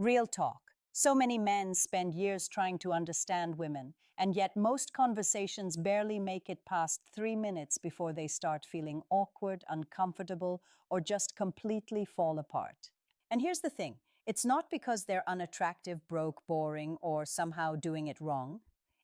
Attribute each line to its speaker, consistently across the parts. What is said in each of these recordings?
Speaker 1: Real talk. So many men spend years trying to understand women, and yet most conversations barely make it past 3 minutes before they start feeling awkward, uncomfortable, or just completely fall apart. And here's the thing, it's not because they're unattractive, broke, boring, or somehow doing it wrong.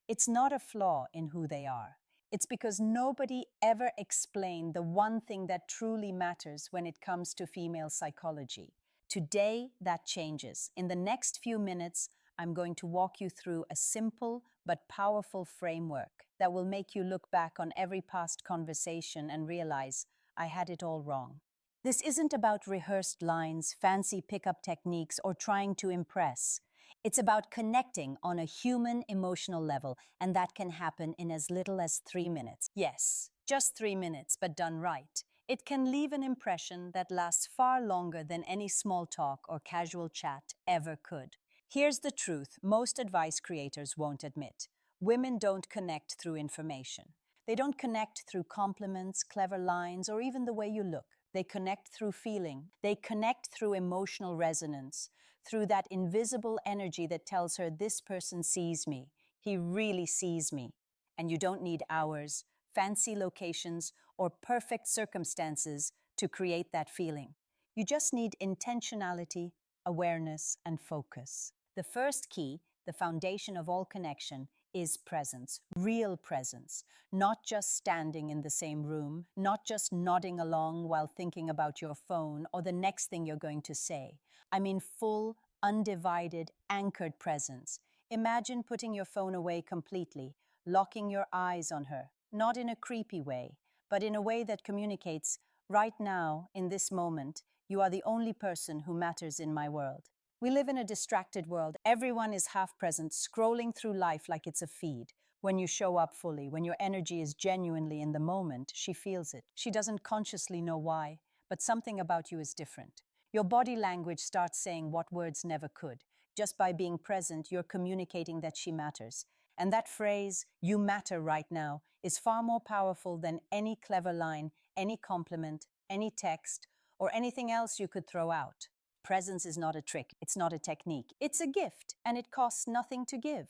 Speaker 1: It's not a flaw in who they are. It's because nobody ever explained the one thing that truly matters when it comes to female psychology. Today, that changes. In the next few minutes, I'm going to walk you through a simple but powerful framework that will make you look back on every past conversation and realize I had it all wrong. This isn't about rehearsed lines, fancy pickup techniques, or trying to impress. It's about connecting on a human emotional level, and that can happen in as little as 3 minutes. Yes, just 3 minutes, but done right. It can leave an impression that lasts far longer than any small talk or casual chat ever could. Here's the truth most advice creators won't admit. Women don't connect through information. They don't connect through compliments, clever lines, or even the way you look. They connect through feeling. They connect through emotional resonance, through that invisible energy that tells her this person sees me. He really sees me. And you don't need hours, fancy locations, or perfect circumstances to create that feeling. You just need intentionality, awareness, and focus. The first key, the foundation of all connection, is presence, real presence, not just standing in the same room, not just nodding along while thinking about your phone or the next thing you're going to say. I mean full, undivided, anchored presence. Imagine putting your phone away completely, locking your eyes on her, not in a creepy way, but in a way that communicates, right now, in this moment, you are the only person who matters in my world. We live in a distracted world. Everyone is half present, scrolling through life like it's a feed. When you show up fully, when your energy is genuinely in the moment, she feels it. She doesn't consciously know why, but something about you is different. Your body language starts saying what words never could. Just by being present, you're communicating that she matters. And that phrase, you matter right now, is far more powerful than any clever line, any compliment, any text, or anything else you could throw out. Presence is not a trick, it's not a technique. It's a gift, and it costs nothing to give.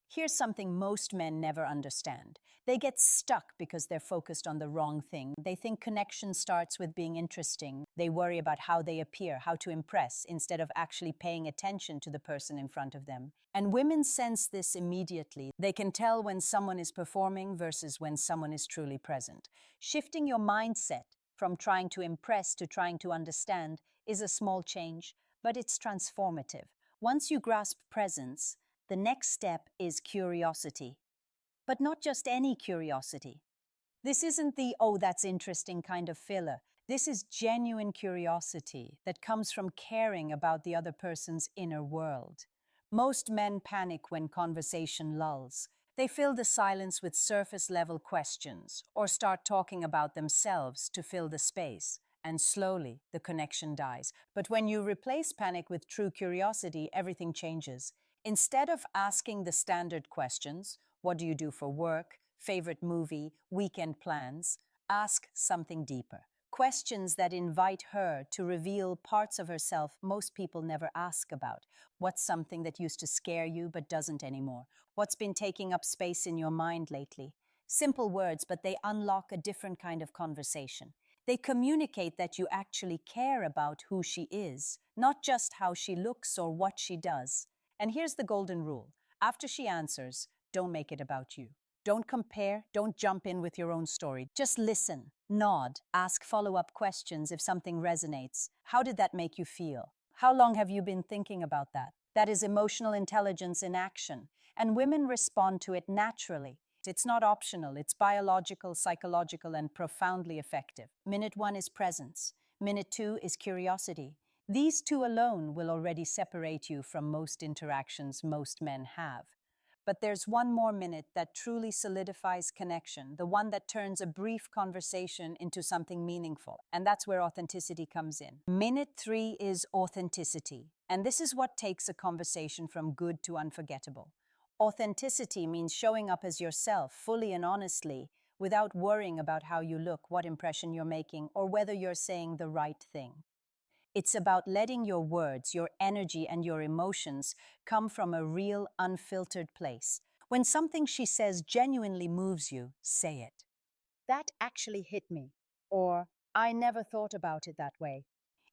Speaker 1: Here's something most men never understand. They get stuck because they're focused on the wrong thing. They think connection starts with being interesting. They worry about how they appear, how to impress, instead of actually paying attention to the person in front of them. And women sense this immediately. They can tell when someone is performing versus when someone is truly present. Shifting your mindset from trying to impress to trying to understand is a small change, but it's transformative. Once you grasp presence, the next step is curiosity. But not just any curiosity. This isn't the, oh, that's interesting kind of filler. This is genuine curiosity that comes from caring about the other person's inner world. Most men panic when conversation lulls. They fill the silence with surface level questions or start talking about themselves to fill the space. And slowly, the connection dies. But when you replace panic with true curiosity, everything changes. Instead of asking the standard questions, what do you do for work, favorite movie, weekend plans, ask something deeper. Questions that invite her to reveal parts of herself most people never ask about. What's something that used to scare you but doesn't anymore? What's been taking up space in your mind lately? Simple words, but they unlock a different kind of conversation. They communicate that you actually care about who she is, not just how she looks or what she does. And here's the golden rule. After she answers, don't make it about you. Don't compare, don't jump in with your own story. Just listen, nod, ask follow-up questions if something resonates. How did that make you feel? How long have you been thinking about that? That is emotional intelligence in action, and women respond to it naturally. It's not optional, it's biological, psychological, and profoundly effective. Minute one is presence. Minute two is curiosity. These two alone will already separate you from most interactions most men have. But there's one more minute that truly solidifies connection, the one that turns a brief conversation into something meaningful. And that's where authenticity comes in. Minute three is authenticity. And this is what takes a conversation from good to unforgettable. Authenticity means showing up as yourself, fully and honestly, without worrying about how you look, what impression you're making, or whether you're saying the right thing. It's about letting your words, your energy, and your emotions come from a real, unfiltered place. When something she says genuinely moves you, say it. That actually hit me. Or, I never thought about it that way.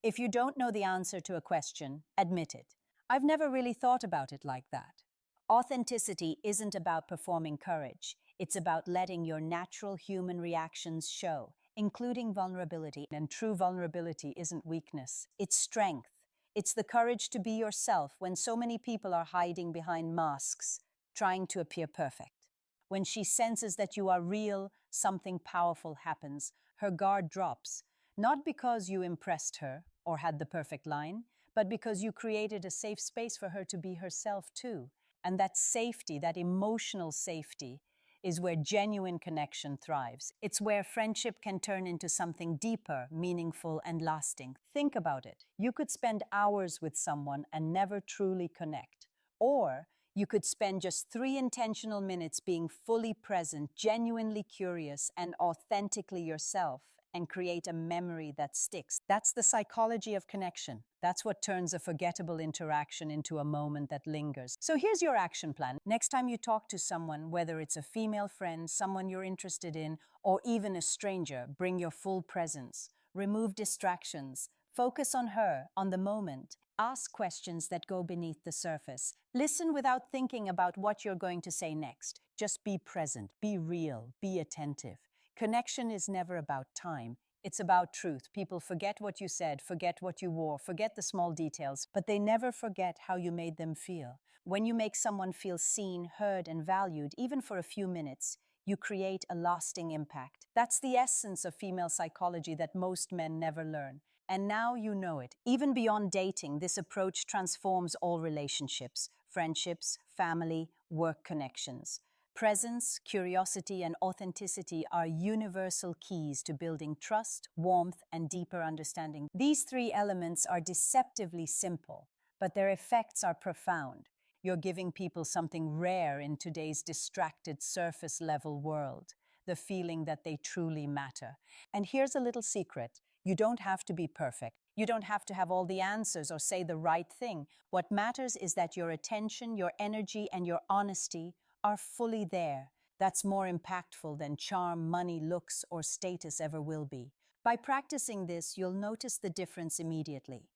Speaker 1: If you don't know the answer to a question, admit it. I've never really thought about it like that. Authenticity isn't about performing courage. It's about letting your natural human reactions show, including vulnerability. And true vulnerability isn't weakness, it's strength. It's the courage to be yourself when so many people are hiding behind masks, trying to appear perfect. When she senses that you are real, something powerful happens. Her guard drops, not because you impressed her or had the perfect line, but because you created a safe space for her to be herself too. And that safety, that emotional safety, is where genuine connection thrives. It's where friendship can turn into something deeper, meaningful, and lasting. Think about it. You could spend hours with someone and never truly connect. Or you could spend just 3 intentional minutes being fully present, genuinely curious, and authentically yourself, and create a memory that sticks. That's the psychology of connection. That's what turns a forgettable interaction into a moment that lingers. So here's your action plan. Next time you talk to someone, whether it's a female friend, someone you're interested in, or even a stranger, bring your full presence. Remove distractions. Focus on her, on the moment. Ask questions that go beneath the surface. Listen without thinking about what you're going to say next. Just be present, be real, be attentive. Connection is never about time. It's about truth. People forget what you said, forget what you wore, forget the small details, but they never forget how you made them feel. When you make someone feel seen, heard, and valued, even for a few minutes, you create a lasting impact. That's the essence of female psychology that most men never learn. And now you know it. Even beyond dating, this approach transforms all relationships, friendships, family, work connections. Presence, curiosity, and authenticity are universal keys to building trust, warmth, and deeper understanding. These three elements are deceptively simple, but their effects are profound. You're giving people something rare in today's distracted, surface level world, the feeling that they truly matter. And here's a little secret: you don't have to be perfect. You don't have to have all the answers or say the right thing. What matters is that your attention, your energy, and your honesty are fully there. That's more impactful than charm, money, looks, or status ever will be. By practicing this, you'll notice the difference immediately.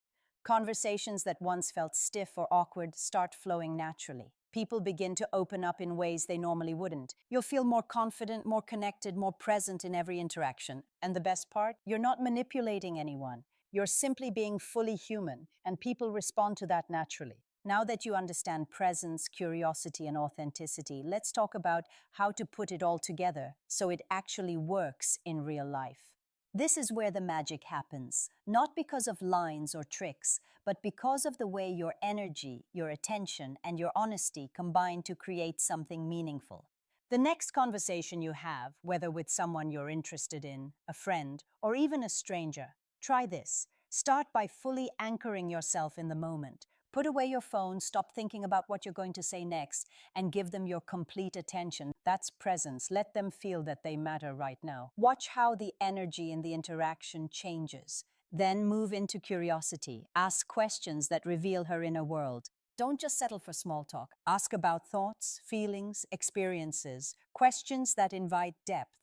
Speaker 1: Conversations that once felt stiff or awkward start flowing naturally. People begin to open up in ways they normally wouldn't. You'll feel more confident, more connected, more present in every interaction. And the best part? You're not manipulating anyone. You're simply being fully human, and people respond to that naturally. Now that you understand presence, curiosity, and authenticity, let's talk about how to put it all together so it actually works in real life. This is where the magic happens, not because of lines or tricks, but because of the way your energy, your attention, and your honesty combine to create something meaningful. The next conversation you have, whether with someone you're interested in, a friend, or even a stranger, try this. Start by fully anchoring yourself in the moment. Put away your phone, stop thinking about what you're going to say next, and give them your complete attention. That's presence. Let them feel that they matter right now. Watch how the energy in the interaction changes. Then move into curiosity. Ask questions that reveal her inner world. Don't just settle for small talk. Ask about thoughts, feelings, experiences, questions that invite depth.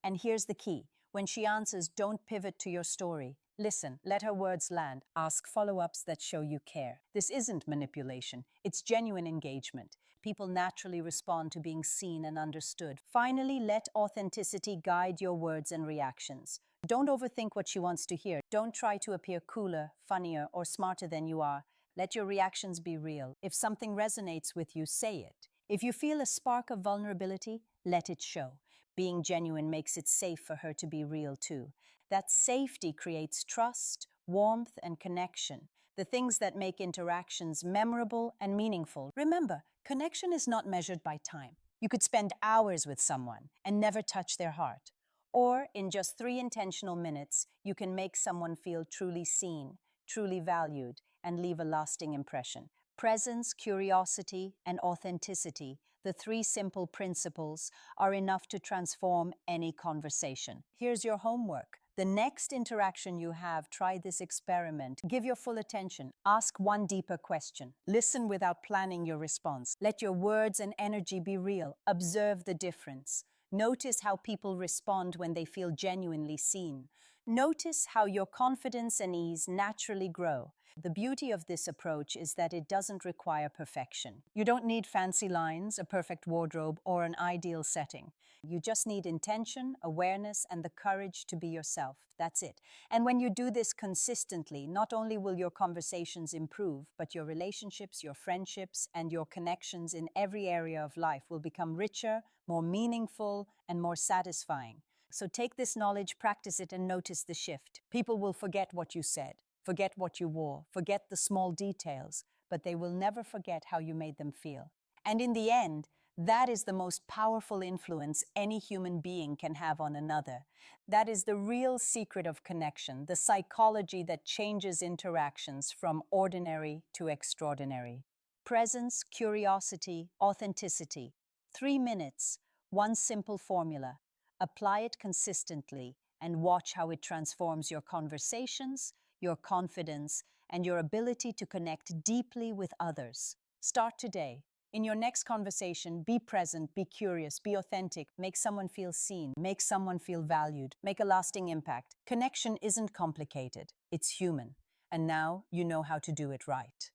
Speaker 1: And here's the key: when she answers, don't pivot to your story. Listen, let her words land. Ask follow-ups that show you care. This isn't manipulation, it's genuine engagement. People naturally respond to being seen and understood. Finally, let authenticity guide your words and reactions. Don't overthink what she wants to hear. Don't try to appear cooler, funnier, or smarter than you are. Let your reactions be real. If something resonates with you, say it. If you feel a spark of vulnerability, let it show. Being genuine makes it safe for her to be real too. That safety creates trust, warmth, and connection, the things that make interactions memorable and meaningful. Remember, connection is not measured by time. You could spend hours with someone and never touch their heart. Or in just 3 intentional minutes, you can make someone feel truly seen, truly valued, and leave a lasting impression. Presence, curiosity, and authenticity, the three simple principles, are enough to transform any conversation. Here's your homework. The next interaction you have, try this experiment. Give your full attention. Ask one deeper question. Listen without planning your response. Let your words and energy be real. Observe the difference. Notice how people respond when they feel genuinely seen. Notice how your confidence and ease naturally grow. The beauty of this approach is that it doesn't require perfection. You don't need fancy lines, a perfect wardrobe, or an ideal setting. You just need intention, awareness, and the courage to be yourself. That's it. And when you do this consistently, not only will your conversations improve, but your relationships, your friendships, and your connections in every area of life will become richer, more meaningful, and more satisfying. So take this knowledge, practice it, and notice the shift. People will forget what you said, forget what you wore, forget the small details, but they will never forget how you made them feel. And in the end, that is the most powerful influence any human being can have on another. That is the real secret of connection, the psychology that changes interactions from ordinary to extraordinary. Presence, curiosity, authenticity. 3 minutes, one simple formula. Apply it consistently and watch how it transforms your conversations, your confidence, and your ability to connect deeply with others. Start today. In your next conversation, be present, be curious, be authentic, make someone feel seen, make someone feel valued, make a lasting impact. Connection isn't complicated, it's human. And now you know how to do it right.